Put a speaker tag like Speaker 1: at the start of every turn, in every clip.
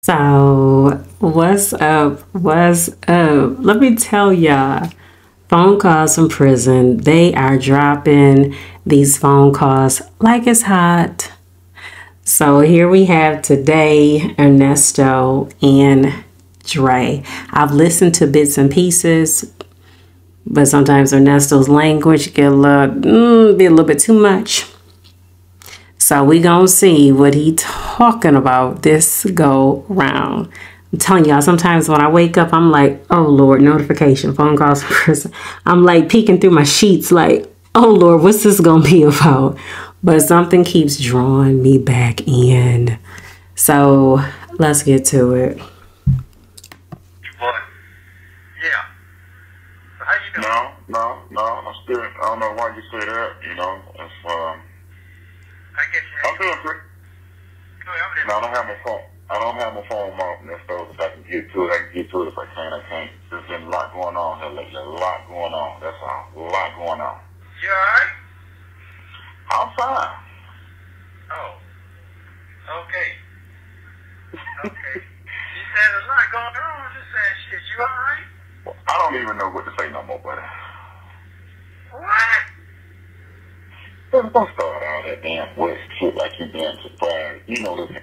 Speaker 1: So, what's up? What's up? Let me tell y'all, phone calls from prison, they are dropping these phone calls like it's hot. So, here we have today Ernesto and Dre. I've listened to bits and pieces, but sometimes Ernesto's language be a little bit too much. So we gonna see what he talking about this go round. I'm telling y'all, sometimes when I wake up, I'm like, oh Lord, notification, phone calls from prison. I'm like peeking through my sheets like, oh Lord, what's this gonna be about? But something keeps drawing me back in. So let's get to it.
Speaker 2: What? Yeah. So how you doing?
Speaker 3: No. I'm still, I don't know why you say that, it's,
Speaker 2: I guess you
Speaker 3: I'm doing pretty.
Speaker 2: Go ahead,
Speaker 3: No, I don't have my phone. I don't have my phone off, Nesto. If I can get to it, I can get to it. If I can't, I can't. There's been a lot going on here lately. A lot going on. That's all. A lot going on.
Speaker 2: You alright?
Speaker 3: I'm fine.
Speaker 2: Oh. Okay. Okay. You said a lot going on. Just saying shit. You alright?
Speaker 3: I don't even know what to say no more, buddy.
Speaker 2: What?
Speaker 3: Don't start all that damn West shit like you damn surprised. You know this.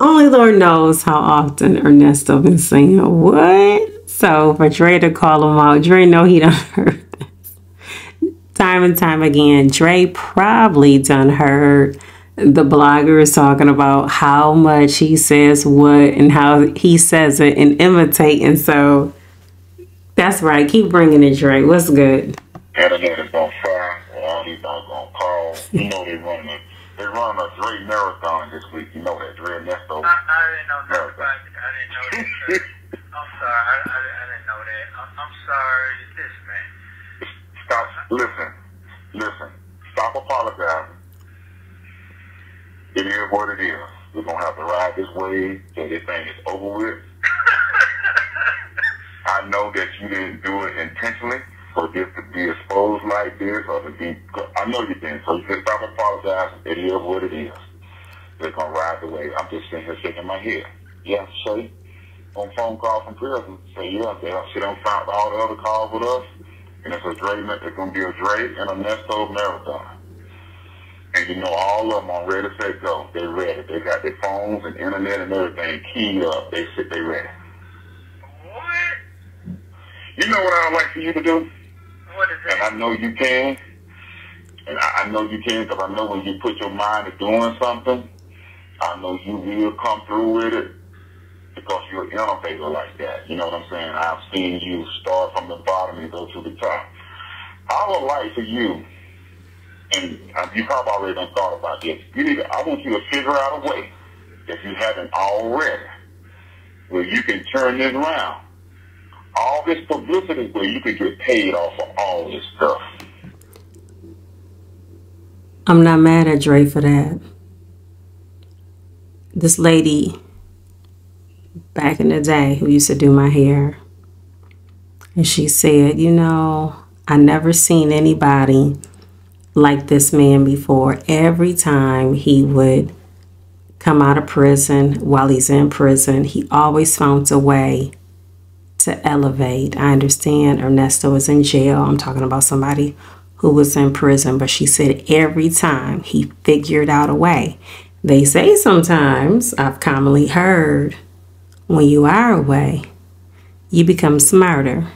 Speaker 1: Only Lord knows how often Ernesto been saying what. So for Dre to call him out, Dre know he done heard this. Time and time again, Dre probably done heard the bloggers talking about how much he says what and how he says it and imitating. So that's right. Keep bringing it, Dre. What's good?
Speaker 3: Internet is on fire. All these doggone calls. You know they running a Dre marathon this week. You know that Dre Ernesto.
Speaker 2: I didn't know that. I didn't know that, sir. I'm sorry. I didn't know that. I'm sorry. This, man.
Speaker 3: Stop. Listen. Stop apologizing. It is what it is. We're going to have to ride this wave till this thing is over with. I know that you didn't do it intentionally for this to be exposed like this or to be, I know you didn't. So you just stop apologizing. It is what it is. They're going to ride the wave. I'm just sitting here shaking my head. Yeah, say, on phone call from prison, say, yeah, they'll sit on all the other calls with us. And it's going to be a Dre and a Nesto marathon. And you know, all of them are ready to go. They ready. They got their phones and internet and everything keyed up. They ready.
Speaker 2: What?
Speaker 3: You know what I would like for you to do?
Speaker 2: What is that?
Speaker 3: And I know you can. And I know you can because I know when you put your mind to doing something, I know you will come through with it because you're an innovator like that. You know what I'm saying? I've seen you start from the bottom and go to the top. I would like for you, and you probably already done thought about this, I want you to figure out a way, if you haven't already, where you can turn this around. All this publicity where you could get paid off of all this stuff.
Speaker 1: I'm not mad at Dre for that. This lady back in the day who used to do my hair, and she said, you know, I never seen anybody like this man before. Every time he would come out of prison, while he's in prison, he always found a way to elevate. I understand Ernesto is in jail. I'm talking about somebody who was in prison, but she said every time he figured out a way. They say sometimes, I've commonly heard, when you are away, you become smarter.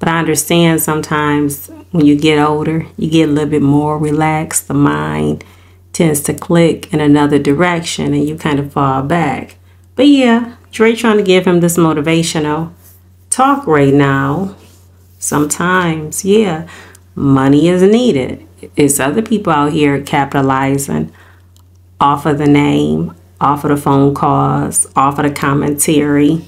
Speaker 1: But I understand sometimes when you get older, you get a little bit more relaxed. The mind tends to click in another direction and you kind of fall back. But yeah, Dre trying to give him this motivational talk right now. Sometimes, yeah, money is needed. It's other people out here capitalizing off of the name, off of the phone calls, off of the commentary,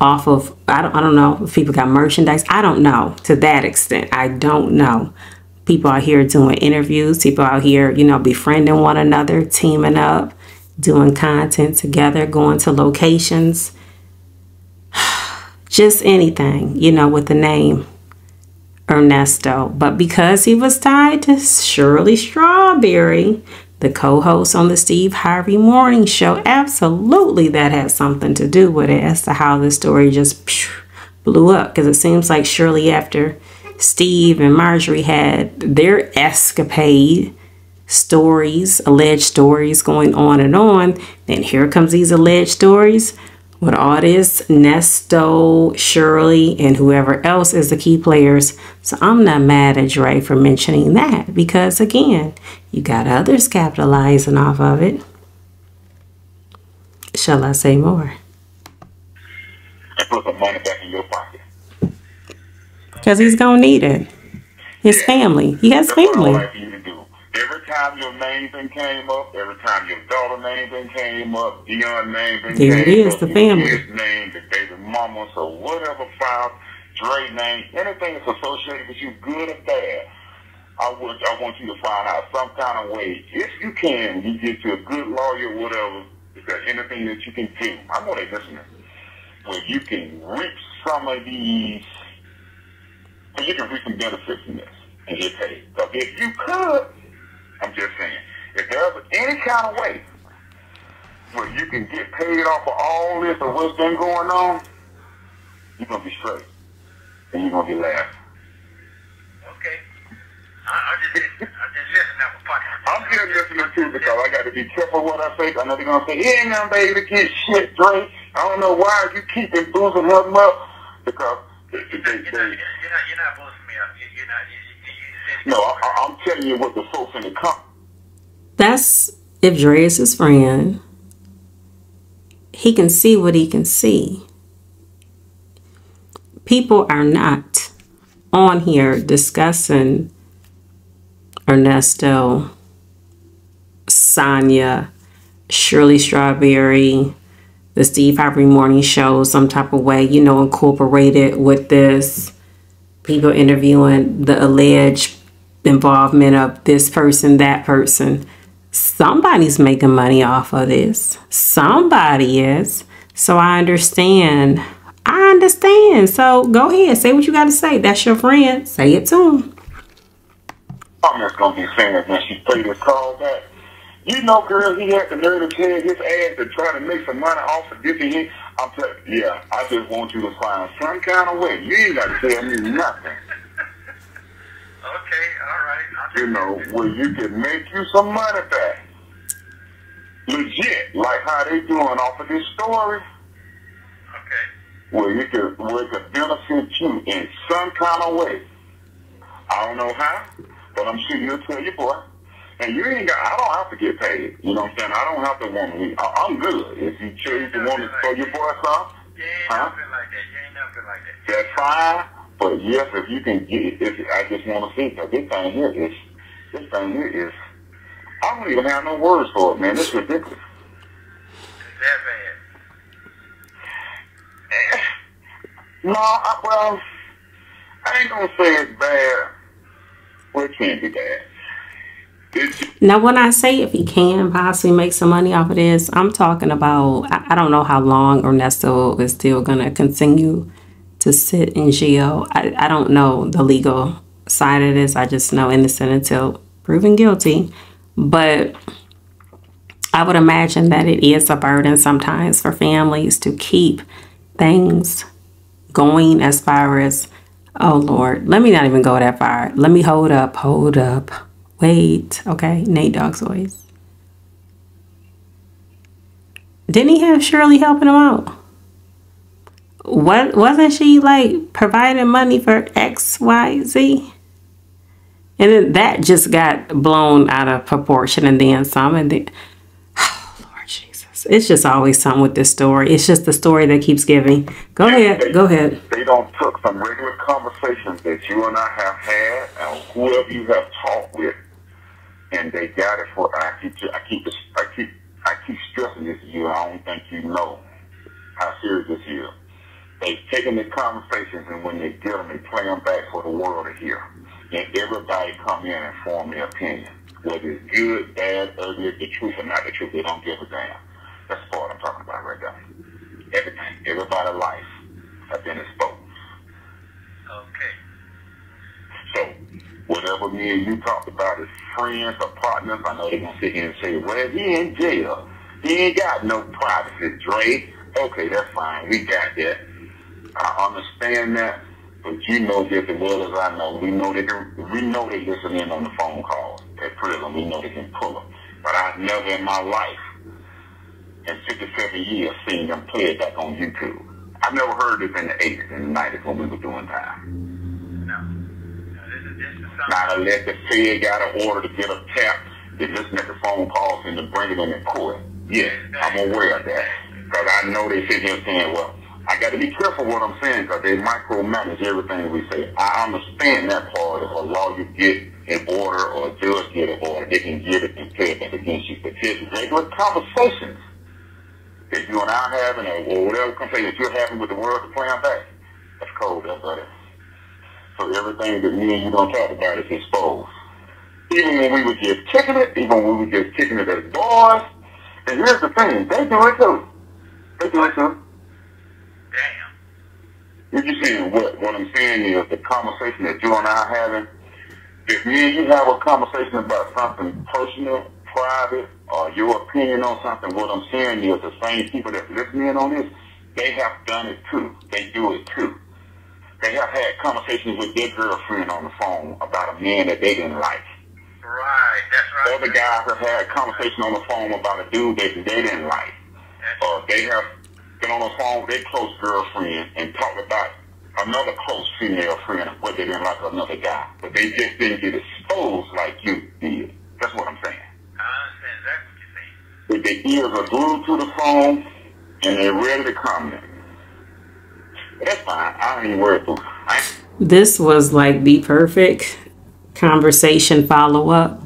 Speaker 1: off of, I don't know if people got merchandise. I don't know to that extent. I don't know. People out here doing interviews, people out here, you know, befriending one another, teaming up, doing content together, going to locations, just anything, you know, with the name Ernesto. But because he was tied to Shirley Strawberry, the co-host on the Steve Harvey Morning Show. Absolutely, that has something to do with it as to how this story just blew up. Because it seems like surely after Steve and Marjorie had their escapade stories, alleged stories going on and on, then here comes these alleged stories with all this Nesto, Shirley, and whoever else is the key players. So I'm not mad at Dre for mentioning that, because again, you got others capitalizing off of it. Shall I say more?
Speaker 3: And put some money back in your pocket.
Speaker 1: Because he's gonna need it. His family. He has family.
Speaker 3: That's what I like for you to do. Every time your name thing came up, every time your daughter name thing came up, Dion's name thing came up,
Speaker 1: there it is, the family.
Speaker 3: His name, the baby mama, so whatever file, Dre name, anything that's associated with you, good or bad, I want you to find out some kind of way, if you can, you get to a good lawyer, whatever, if there's anything that you can do, I know they're listening, where you can reap some of these, so you can reap some benefits from this and get paid. Because if you could, I'm just saying, if there's any kind of way where you can get paid off of all this or what's been going on, you're going to be straight. And you're going to be laughing.
Speaker 2: Okay. I'm just listening now for podcast.
Speaker 3: I'm just listening too because I got to be careful what I say. I know they're going to say, he ain't going to be able to get shit, Dre. I don't know why you keep boozing him up. Because
Speaker 2: you're not boozing me up.
Speaker 3: No, I'm telling you what the folks in the company.
Speaker 1: That's if Dre is his friend. He can see what he can see. People are not on here discussing Ernesto, Sonia, Shirley Strawberry, the Steve Harvey Morning Show, some type of way, you know, incorporated with this. People interviewing the alleged involvement of this person, that person. Somebody's making money off of this. Somebody is. So I understand. I understand. So go ahead. Say what you got to say. That's your friend. Say it to him.
Speaker 3: I'm just going to be saying when she played this call back. You know, girl, he had the nerve to tell his ass to try to make some money off of this and he. I'm telling you, yeah, I just want you to find some kind of way. You ain't got to tell me nothing.
Speaker 2: Okay, all right.
Speaker 3: You know, where you can make you some money back. Legit, like how they doing off of this story.
Speaker 2: Okay.
Speaker 3: Where it could benefit you in some kind of way. I don't know how, but I'm sure you'll tell your boy. And you ain't got, I don't have to get paid. You know what I'm saying? I don't have to want to leave. I'm good. If you choose to want to throw your boy some,
Speaker 2: you ain't nothing like that. You ain't nothing like that.
Speaker 3: That's fine. But yes, if you can get it, I just want to see, because this thing here is, I don't even have no words for it, man. It's ridiculous.
Speaker 2: Is that bad?
Speaker 3: No, I ain't going to say it's bad. Well, it can't be bad.
Speaker 1: Now, when I say if he can possibly make some money off of this, I'm talking about, I don't know how long Ernesto is still going to continue to sit in jail. I don't know the legal side of this. I just know innocent until proven guilty. But I would imagine that it is a burden sometimes for families to keep things going as far as, oh Lord, let me not even go that far. Let me hold up. Wait, okay, Nate Dogg's voice. Didn't he have Shirley helping him out? What wasn't she like providing money for XYZ? And then that just got blown out of proportion and then some. And then, oh Lord Jesus, it's just always something with this story. It's just the story that keeps giving. Go ahead.
Speaker 3: They don't took some regular conversations that you and I have had, and whoever you have talked with, and they got it for. I keep stressing this to you. I don't think you know how serious this is. They've taken the conversations, and when they get them, they play them back for the world to hear. And everybody come in and form their opinion. Whether it's good, bad, ugly, the truth or not the truth, they don't give a damn. That's the part I'm talking about right there. Everything, everybody's life has been exposed.
Speaker 2: Okay.
Speaker 3: So, whatever whatever me and you talked about as friends or partners, I know they're going to sit here and say, well, he in jail. He ain't got no privacy, Dre. Okay, that's fine. We got that. I understand that. But you know just as well as I know, we know they listen in on the phone calls at prison. We know they can pull them. But I've never in my life, in 57 years, seen them play it back on YouTube. I've never heard this in the 80s and the 90s when we were doing time.
Speaker 2: No, this is something.
Speaker 3: Now, unless the Fed got an order to get a tap, they listen at the phone calls and to bring it in court. Yes, I'm aware of that. Because I know they sit here saying, well, I got to be careful what I'm saying because they micromanage everything we say. I understand that part. If a lawyer get an order or a judge get an order, they can get it and play it back against you. But just regular conversations that you and I are having or whatever conversation that you're having with the world to play on back, that's cold, that's buddy. So everything that me and you don't talk about is exposed. Even when we were just kicking it, even when we were just kicking it as boys, and here's the thing, they do it too. They do it too.
Speaker 2: Damn.
Speaker 3: You're saying what I'm saying is the conversation that you and I are having, if me and you have a conversation about something personal, private, or your opinion on something, what I'm saying is the same people that listen in on this, they have done it too. They do it too. They have had conversations with their girlfriend on the phone about a man that they didn't like.
Speaker 2: Right, that's right.
Speaker 3: Other guys have had conversation on the phone about a dude that they didn't like. Or they have been on the phone with their close girlfriend and talked about another close female friend, what they didn't like another guy. But they just didn't get exposed like you did. That's what I'm saying.
Speaker 2: I understand exactly what you're saying.
Speaker 3: If their ears are glued to the phone and they're ready to comment. But that's fine. I don't even worry about it.
Speaker 1: This was like the perfect conversation follow-up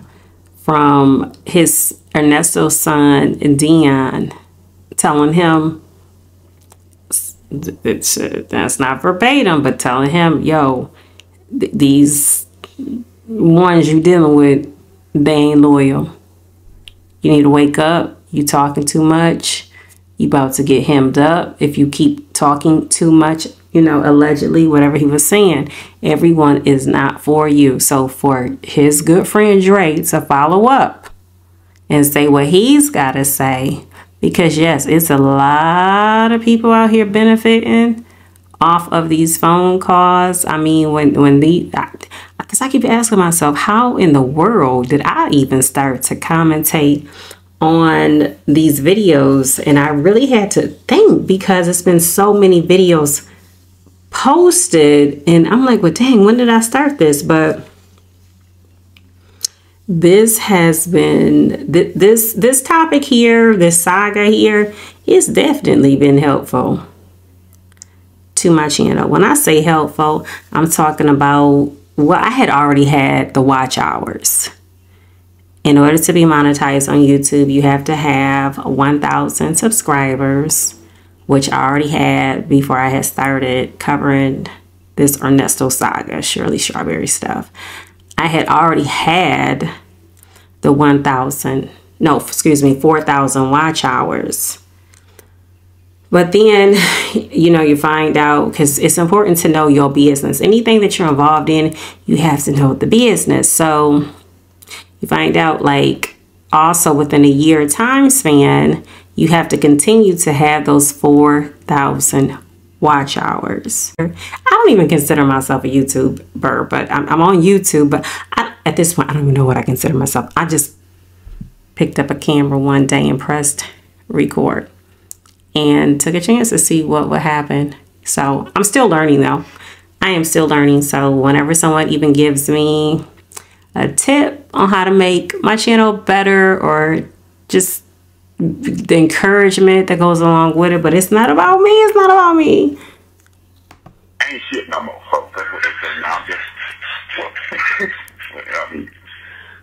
Speaker 1: from his Ernesto's son, Dion, telling him, that's not verbatim, but telling him, yo, these ones you dealing with, they ain't loyal. You need to wake up. You talking too much. You about to get hemmed up if you keep talking too much, you know, allegedly, whatever he was saying. Everyone is not for you. So for his good friend Dre to follow up and say what he's got to say, because yes, it's a lot of people out here benefiting off of these phone calls. I mean, because I keep asking myself, how in the world did I even start to commentate on these videos? And I really had to think because it's been so many videos posted and I'm like, well, dang, when did I start this? But this has been, this topic here, this saga here, it's definitely been helpful to my channel. When I say helpful, I'm talking about, well, I had already had the watch hours. In order to be monetized on YouTube, you have to have 1,000 subscribers, which I already had before I had started covering this Ernesto saga, Shirley Strawberry stuff. I had already had the 4,000 watch hours. But then, you know, you find out, because it's important to know your business. Anything that you're involved in, you have to know the business. So you find out, like, also within a year time span, you have to continue to have those 4,000 watch hours. I don't even consider myself a YouTuber, but I'm on YouTube. But at this point, I don't even know what I consider myself. I just picked up a camera one day and pressed record and took a chance to see what would happen. So I'm still learning, though. I am still learning. So whenever someone even gives me a tip on how to make my channel better, or just the encouragement that goes along with it, but it's not about me. It's not about me.
Speaker 3: Ain't shit no more, folks. That's what they say now. I'm just, I mean,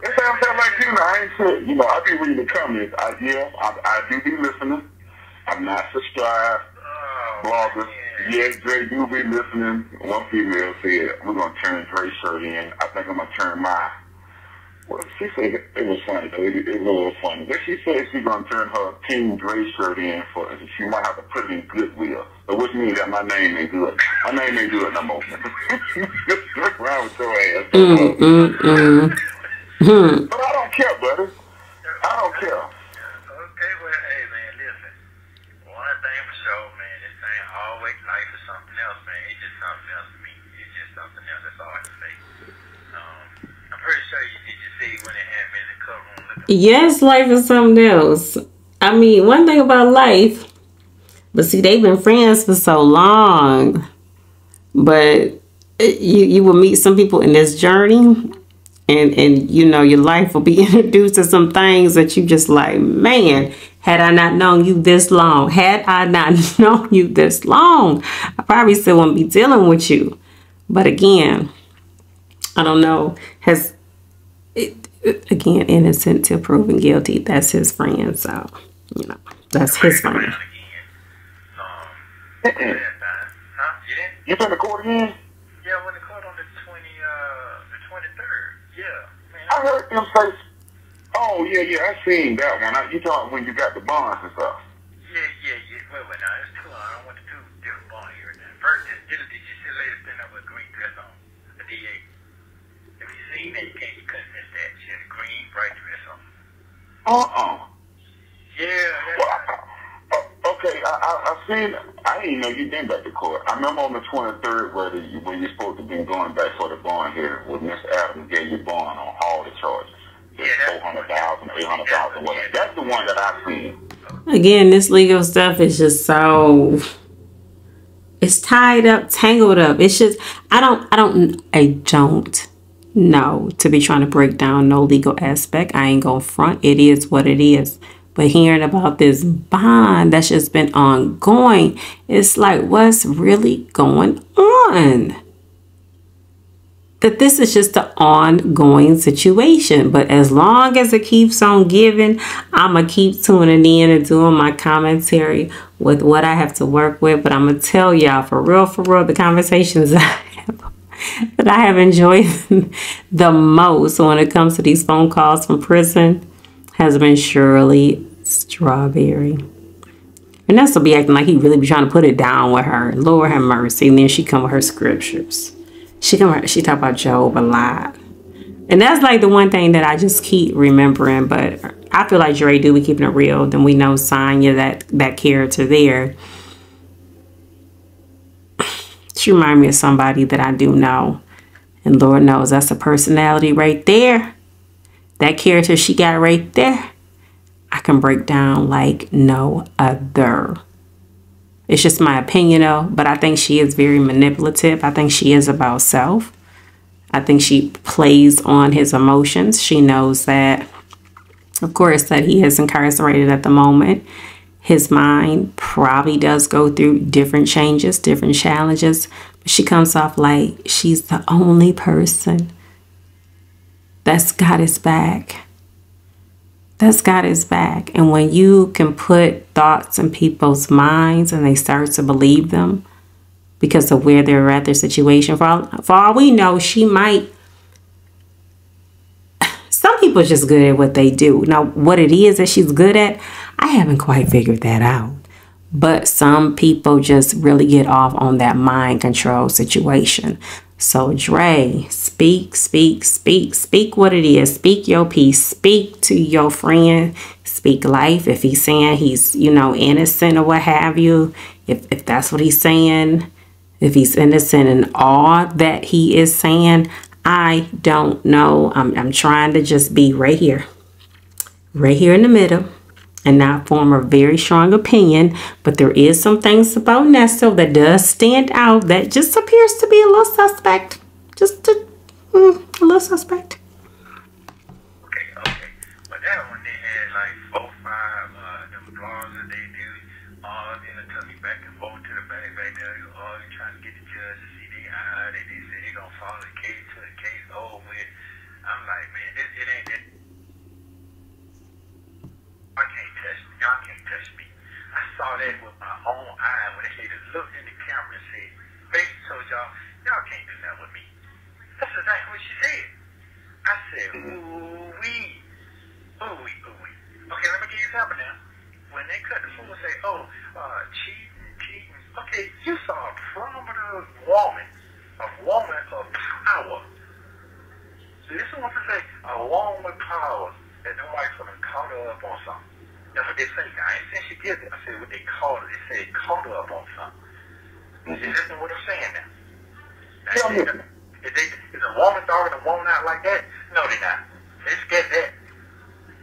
Speaker 3: it sounds like you know. I ain't shit. You know, I be reading the comments. I do be listening. I'm not subscribed. Bloggers. Yes, Dre do be listening. One female said, we're going to turn Dre's shirt in. I think I'm going to turn my Well, she said it was funny, though. It was a little funny. But she said she's going to turn her Team Dre shirt in for it. She might have to put it in Goodwill. So which means that my name ain't good. My name ain't good no more. Look around with your ass. But I don't care, buddy. I don't care.
Speaker 2: Okay, well, hey, man, listen. One thing for sure, man, this thing always life is something else, man. It's just something else to me. It's just something else. That's all I can say. I'm pretty sure did you see when it had me in the cover room looking?
Speaker 1: Yes, life is something else. I mean, one thing about life, but see, they've been friends for so long. But you will meet some people in this journey, and you know, your life will be introduced to some things that you just like, man, had I not known you this long, I probably still wouldn't be dealing with you. But again, I don't know, again, innocent till proven guilty. That's his friend, so, you know, that's his friend.
Speaker 3: You been to court again?
Speaker 2: Yeah, I went to court on the 23rd. Yeah. Man,
Speaker 3: I heard them say, oh, yeah, I seen that one. You talking when you got the bonds and stuff.
Speaker 2: Yeah. Wait, now, there's two. I went to two different bond hearings. First, did you see the lady stand up with a green dress on? The DA. If you seen that, you couldn't miss that. She had a green, bright dress on. Yeah.
Speaker 3: Okay, I seen. I didn't know you been back to court. I remember on the 23rd where you're supposed to be going back for the bond here, where Mr. Adams gave you bond on all the charges. Yeah, 400,000, 800,000, whatever. That's the one that I seen.
Speaker 1: Again, this legal stuff is just so, it's tied up, tangled up. It's just, I don't know to be trying to break down no legal aspect. I ain't gonna front. It is what it is. But hearing about this bond that's just been ongoing, it's like, what's really going on? That this is just an ongoing situation. But as long as it keeps on giving, I'm going to keep tuning in and doing my commentary with what I have to work with. But I'm going to tell y'all, for real, the conversations that I have enjoyed the most when it comes to these phone calls from prison has been Shirley Strawberry. And that's to be acting like he really be trying to put it down with her. Lord have mercy. And then she come with her scriptures. She talk about Job a lot. And that's like the one thing that I just keep remembering. But I feel like Dre do be keeping it real. Then we know Sonya, that character there. She reminds me of somebody that I do know. And Lord knows that's a personality right there. That character she got right there, I can break down like no other. It's just my opinion though, but I think she is very manipulative. I think she is about self. I think she plays on his emotions. She knows that, of course, that he is incarcerated at the moment. His mind probably does go through different changes, different challenges. But she comes off like she's the only person that's got his back. That's got his back. And when you can put thoughts in people's minds and they start to believe them because of where they're at, their situation, for all we know, she might. Some people are just good at what they do. Now, what it is that she's good at, I haven't quite figured that out. But some people just really get off on that mind control situation. So Dre, speak what it is. Speak your piece. Speak to your friend. Speak life. If he's saying he's, innocent or what have you, if that's what he's saying, if he's innocent in all that he is saying, I don't know. I'm trying to just be right here in the middle and not form a very strong opinion. But there is some things about Nesto that does stand out that just appears to be a little suspect. Just a little suspect.
Speaker 2: Okay. But that one, they had like 4 or 5 them blogs that they do. All in took me back and forth to the back there. All trying to get the judge to see their eye. They say they're going to follow the case till the case over with. I'm like, man, it ain't that. Y'all can't touch me. I saw that with my own eye when they just looked in the camera and said, "Baby, told y'all can't do that with me." That's exactly what she said. I I said, ooh-wee. Ooh-wee, ooh-wee. Okay, let me give you an example now. When they cut the food and say, cheating. Okay, you saw a prominent woman, of power. So this is what they say, a woman with power, that nobody's gonna caught her up on something. That's what they say. I ain't saying she did it. I said what they called her. They said caught her up on something. You listen to what I'm saying now. Is a woman dogging a woman out like that? No, they're not. They scared that.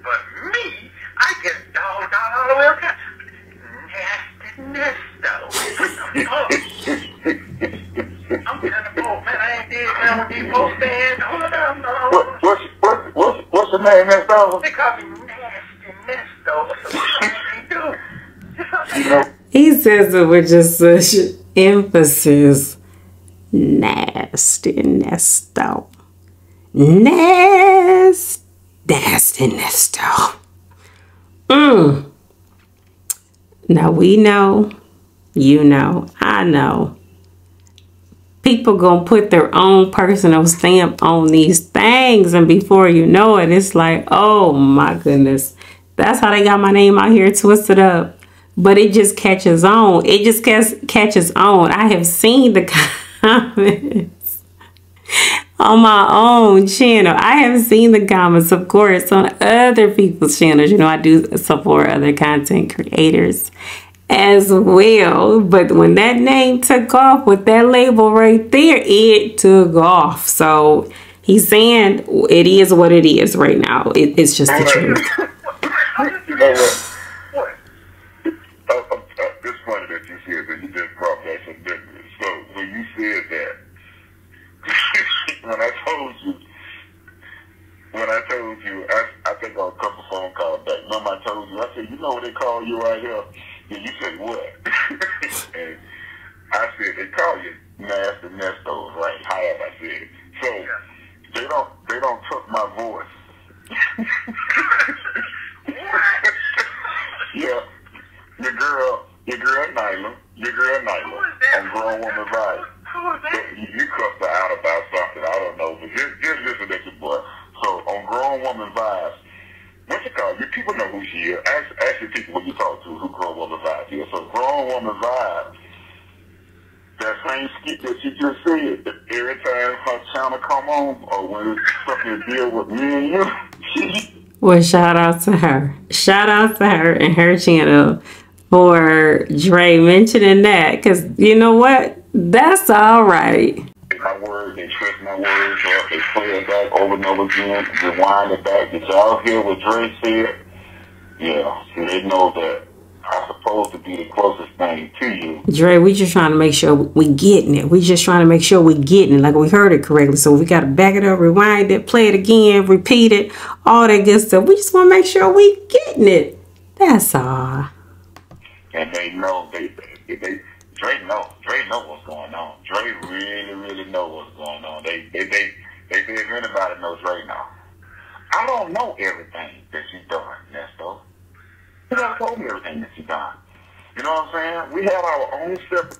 Speaker 2: But me, I get dogged out all the way up there. Nasty Nesto. I'm kind of bold, man. I ain't did nothing with these folks stand.
Speaker 3: What's the name, Nesto?
Speaker 2: They call me Nasty Nesto. What you do?
Speaker 1: He says it with just such emphasis. Nasty Nesto. Nasty Nesto. Now we know, you know, I know. People gonna put their own personal stamp on these things, and before you know it, it's like, oh my goodness, that's how they got my name out here twisted up. But it just catches on. It just catches on. I have seen the comments on my own channel. I have seen the comments, of course, on other people's channels. You know, I do support other content creators as well. But when that name took off with that label right there, it took off. So he's saying it is what it is right now. It's just the truth.
Speaker 3: You know what? It's funny that you said that you just brought back some memories. So when you said that, when I told you, I think on a couple phone calls back, remember I told you, I said, you know what they call you right here? And you said, what? And I said, they call you Nasty Nestos, right? However I said it. So they don't took my voice. Yeah. Your girl Nyla, on Grown Woman Vibe. You cussed her out about something, I don't know, but just listen to your boy. So on Grown Woman Vibes, what's it called? You people know who she is. Ask the people when you talk to who Grown Woman Vibes is. So Grown Woman Vibes, that same skit that you just said, every time her channel come on, or when it's something to deal with me and you,
Speaker 1: well, shout out to her. Shout out to her and her channel for Dre mentioning that, because you know what? That's all right.
Speaker 3: My words, they twist my words, or they play it back over and over again, rewind it back. Did y'all hear what Dre said? Yeah, so they know that I'm supposed to be the closest thing to you.
Speaker 1: Dre, we just trying to make sure we getting it. We just trying to make sure we getting it, like we heard it correctly. So we got to back it up, rewind it, play it again, repeat it, all that good stuff. We just want to make sure we getting it. That's all.
Speaker 3: And they know, Dre know what's going on. Dre really know what's going on. They say if anybody knows Dre now. I don't know everything that she's done, Nesto. You never told me everything that she's done. You know what I'm saying? We have our own separate.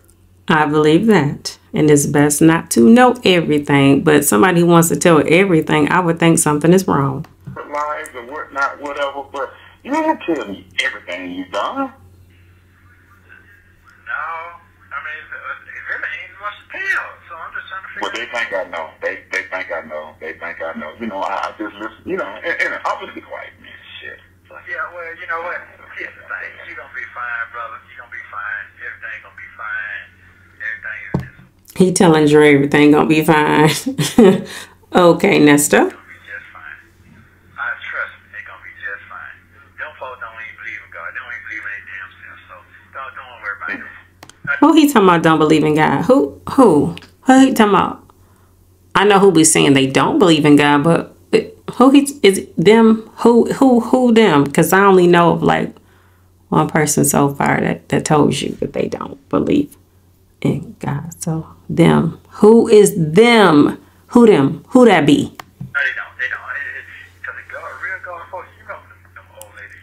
Speaker 1: I believe that. And it's best not to know everything. But somebody who wants to tell everything, I would think something is wrong.
Speaker 3: Lives or whatnot, whatever. But you don't tell me everything you've done. Well, they think I know. They think I know. You know, I just listen. You know, and I'm gonna be quiet, man. Shit.
Speaker 2: Yeah, well, you know what? Here's the thing. You're gonna be fine, brother. You're gonna be fine. Everything gonna be fine. Everything is just.
Speaker 1: He telling Dre everything gonna be fine. Okay, Nesto.
Speaker 2: It's gonna be just fine. I trust me. It's gonna be just fine. Them folks don't even believe in God. They don't even believe in their damn self. So don't worry about it.
Speaker 1: Who he talking about don't believe in God? Who he talking about? I know who be saying they don't believe in God, but who is them? Who them? Because I only know of like one person so far that told you that they don't believe in God. So them. Who is them? Who them? Who that be?
Speaker 2: No, they don't. Because a real God folks, you know them old ladies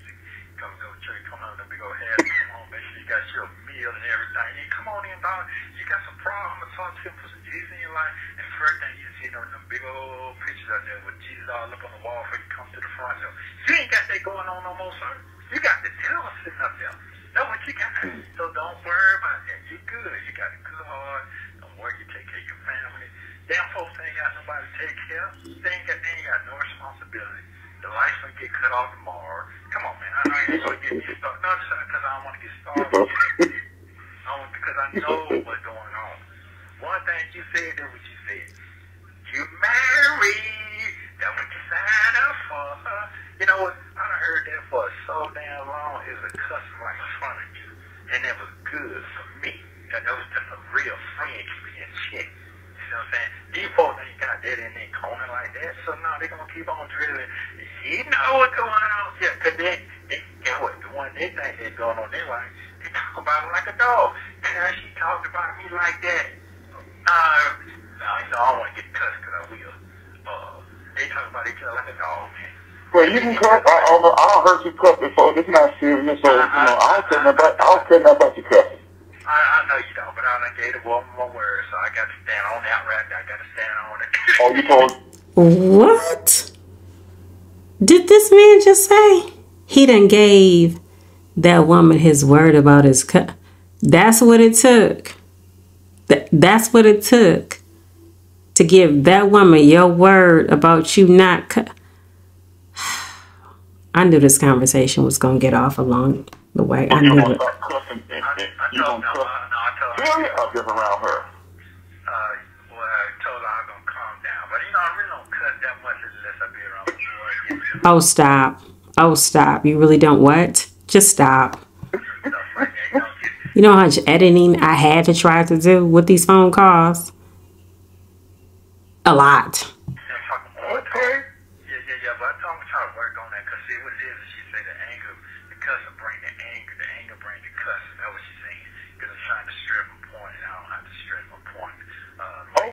Speaker 2: come to church, come on, them big old heads, come on, make sure you got your meal and everything. You come on in, dog. You got some problem to talk to him for some Jesus in your life, and first thing you see see them big old pictures out there with Jesus all up on the wall before you come to the front door. You ain't got that going on no more, sir. You got the devil sitting up there. That's what you got. So don't worry about that. You good. You got a good heart. Don't worry. You take care of your family. Damn folks ain't got nobody to take care of. They ain't got no responsibility. The lights will get cut off tomorrow. Come on, man. I know you ain't going to get me started. No, just because I don't want to get started. Because I know what's going on. One thing you said, that's what you said. You married. That's what you signed up for. You know what? I done heard that for so damn long. It was a cuss right in front of you. And it was good for me. That was just a real friend being shit. You know what I'm saying? These folks ain't got that in their corner like that. So now they're going to keep on drilling. You know what's going on. Yeah, because they get what? The one they think they're going on their life, they talk about it like a dog. And she talked about me like that. No, you know, I don't want to get cussed because I will. They talk about each other like a dog, man.
Speaker 3: Well, you can cuss. I don't heard you cuss before. This is not serious, so I don't care nothing about you cussing.
Speaker 2: I know you don't, but I done gave the woman my word, so I got to stand on that right there. I got to stand on it.
Speaker 3: Oh, you told?
Speaker 1: What did this man just say? He done gave that woman his word about his cut. That's what it took. That's what it took to give that woman your word about you not cut. I knew this conversation was going to get off along the way. I knew it.
Speaker 3: You don't cuss. Period, or just around her?
Speaker 2: Well, I told her I was going to calm down. But, you know, I really don't cuss that much unless I be around the boy.
Speaker 1: Oh, stop. Oh, stop. You really don't what? Just stop. You know how much editing I had to try to do with these phone calls? A lot.
Speaker 2: Okay. Yeah, but I'm trying to work on that. Because, see, what it is, she say the anger, the cuss will bring the anger bring the cuss. That's what she's saying. Because I'm trying to strip a point, and I don't have to strip a point.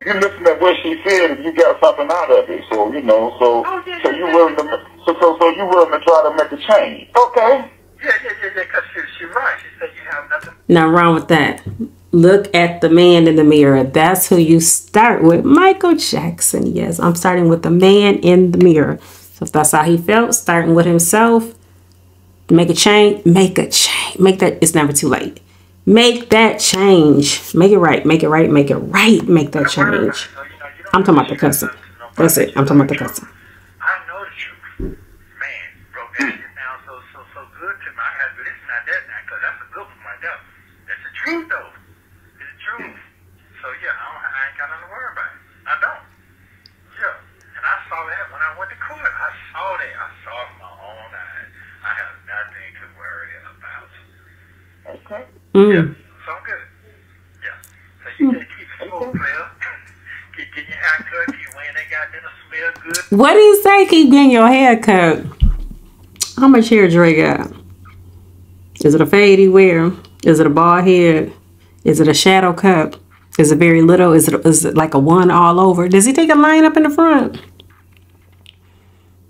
Speaker 3: You listen to what she said, and you got something out of it. So, you know, so you willing to, so you willing to try to make a change. Okay.
Speaker 2: Yeah, because she's right. She said you have nothing.
Speaker 1: Now, wrong with that. Look at the man in the mirror. That's who you start with. Michael Jackson. Yes, I'm starting with the man in the mirror. So if that's how he felt, starting with himself, make a change. Make a change. Make that. It's never too late. Make that change. Make it right. Make it right. Make it right. Make that change. I'm talking about the cussing. That's it. I'm talking about the cussing.
Speaker 2: I know the truth. Man, broke that shit down so good to me. I had to listen to that now because that's a good one right there. That's the truth, though. It's the truth. So, yeah, I ain't got nothing to worry about. I don't. Yeah. And I saw that when I went to court. I saw that. I saw it with my own eyes. I have nothing to worry about.
Speaker 3: Okay.
Speaker 2: Yeah. So I'm good. Yeah. So you just keep it smooth, player. Keep getting your hair cut. Keep wearing that goddamn smell good.
Speaker 1: What do you say? Keep getting your hair cut. How much hair Dre got? Is it a fade he wear? Is it a bald head? Is it a shadow cut? Is it very little? Is it like a one all over? Does he take a line up in the front?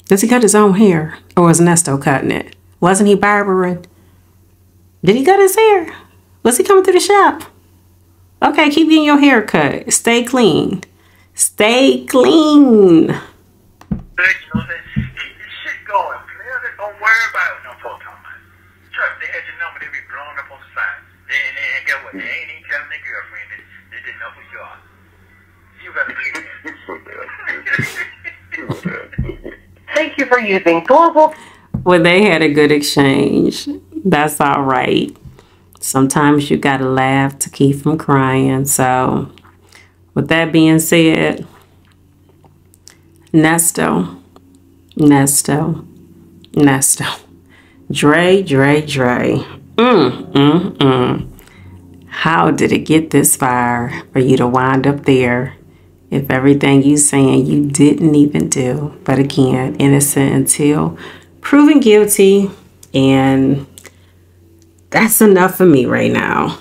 Speaker 1: Does he cut his own hair? Or was Nesto cutting it? Wasn't he barbering? Did he cut his hair? Was he coming through the shop? Okay, keep getting your hair cut. Stay clean. Stay clean.
Speaker 2: You know what I'm saying? Keep this shit going, player. Don't worry about it no folks talking about. Trust, they had your number. They be blown up on the side. And guess what? They ain't even telling their girlfriend that they didn't know who you are. You better believe that.
Speaker 4: Thank you for using Global.
Speaker 1: Well, they had a good exchange. That's all right. Sometimes you gotta laugh to keep from crying. So, with that being said, Nesto. Dre. How did it get this far for you to wind up there if everything you saying you didn't even do? But again, innocent until proven guilty, and that's enough for me right now.